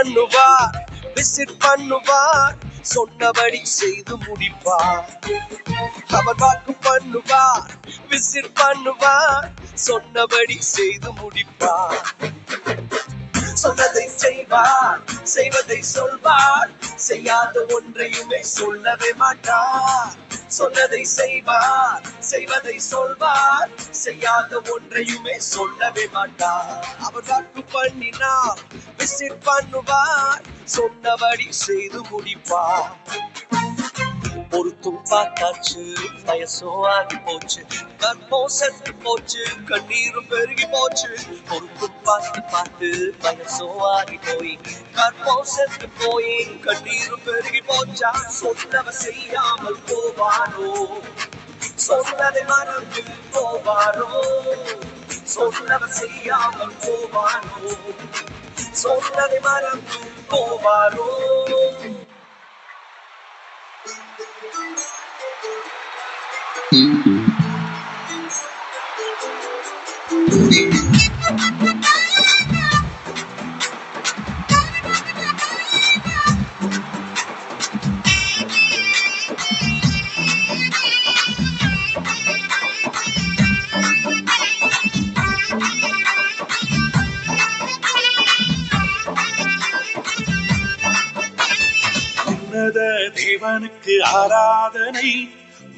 பண்ணுவார், விசிட் பண்ணுவார், சொன்னபடி செய்து முடிப்பார். அவர் வாக்கு பண்ணுவார், விசிட் பண்ணுவார், சொன்னபடி செய்து முடிப்பார். சொன்னதை செய்வார், செய்வதை சொல்வார், செய்யாத ஒன்றையுமே சொல்லவே மாட்டார். சொன்னதை செய்வார், செய்வதை சொல்வார், செய்யாத ஒன்றையுமே சொல்லவே மாட்டார். அவர் வாக்கு பண்ணினார், விசிட் பண்ணுவார், சொன்னபடி செய்து முடிப்பார். பொறுத்தும் பார்த்தாச்சு, வயசோ ஆகி போச்சு, கற்பம் செத்து போச்சு, கண்ணீரும் பெருகி போச்சு. பொறுத்தும் பார்த்து பார்த்து வயசோ ஆகி போய், கற்பம் செத்து போய், கண்ணீரும் பெருகி போச்சா. சொன்னவ செய்யாமல் போவாரோ, சொன்னதை மறந்து போவாரோ, சொன்னவ செய்யாமல் போவாரோ, சொன்னதை மறந்து போவாரோ. தேவனுக்கு ஆராதனை,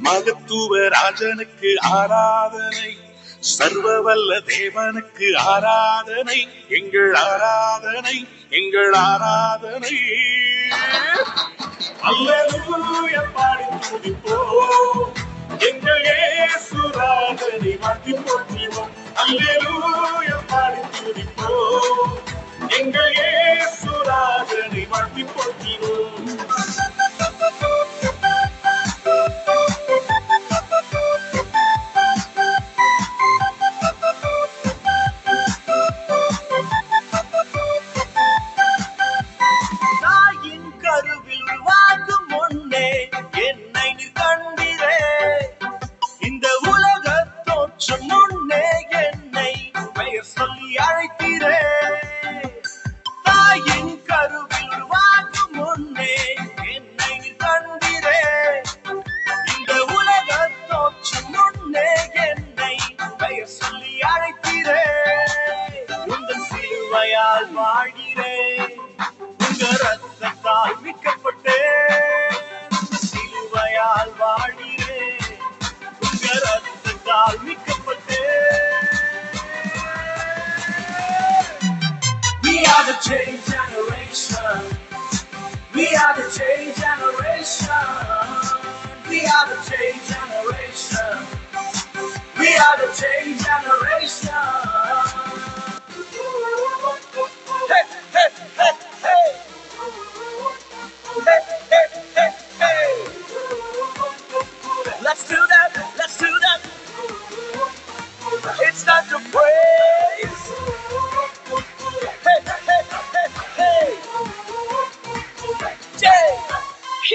மகத்துவ ராஜனுக்கு ஆராதனை, சர்வவல்ல தேவனுக்கு ஆராதனை, எங்கள் ஆராதனை, எங்கள் ஆராதனை. அல்லேலூயா பாடி துதிப்போம், எங்கள் இயேசு ராஜனை வாழ்த்தி போற்றிவோம். அல்லேலூயா பாடி துதிப்போம், எங்கள் இயேசு ராஜனை வாழ்த்தி போற்றிவோம்.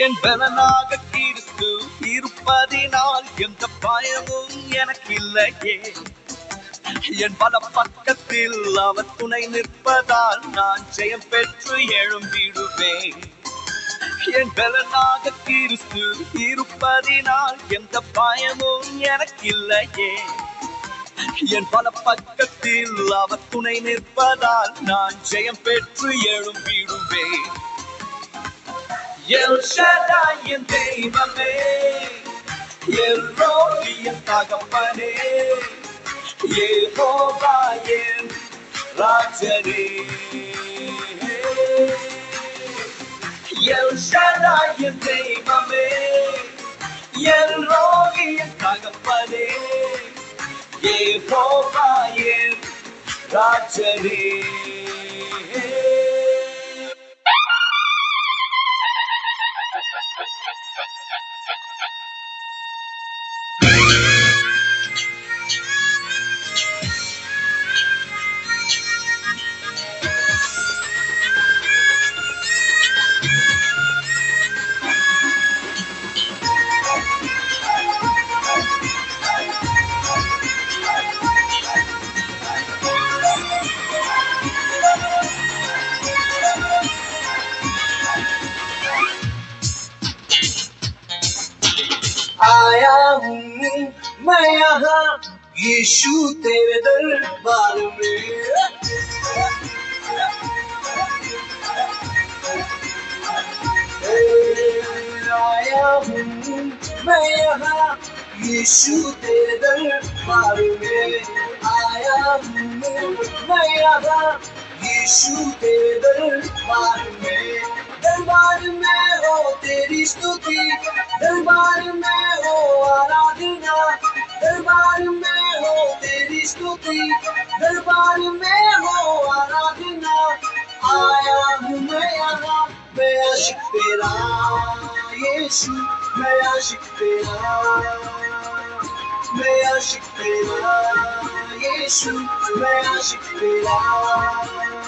என் பலனாக கிறிஸ்து இருப்பதினால் எந்த பயமும் எனக்கு இல்லையே. என் பல பக்கத்தில் அவர் துணை நிற்பதால் நான் ஜெயம் பெற்று எழும்பிடுவேன். என் பலனாக கிறிஸ்து இருப்பதினால் எந்த பயமும் எனக்கு இல்லையே. என் பல பக்கத்தில் அவர் துணை நிற்பதால் நான் ஜெயம் பெற்று எழும்பிடுவேன். El Shaddai என் தெய்வமே, El Roi என் தகப்பனே, யெகோவா என் ராஜனே. El Shaddai என் தெய்வமே, El Roi என் தகப்பனே, யெகோவா என் ராஜனே. मैं यहाँ यीशु तेरे दरबार में आया हूँ। मैं यहाँ यीशु तेरे दरबार में आया हूँ। मैं यहाँ यीशु तेरे दरबार में हो तेरी स्तुति, दरबार में हो आराधना, दरबार में हो तेरी स्तुति, दरबार में हो आराधना। आया हूँ मैं यहाँ, मैं आशिक तेरा यीशु, मैं आशिक तेरा, मैं आशिक तेरा यीशु, मैं आशिक तेरा।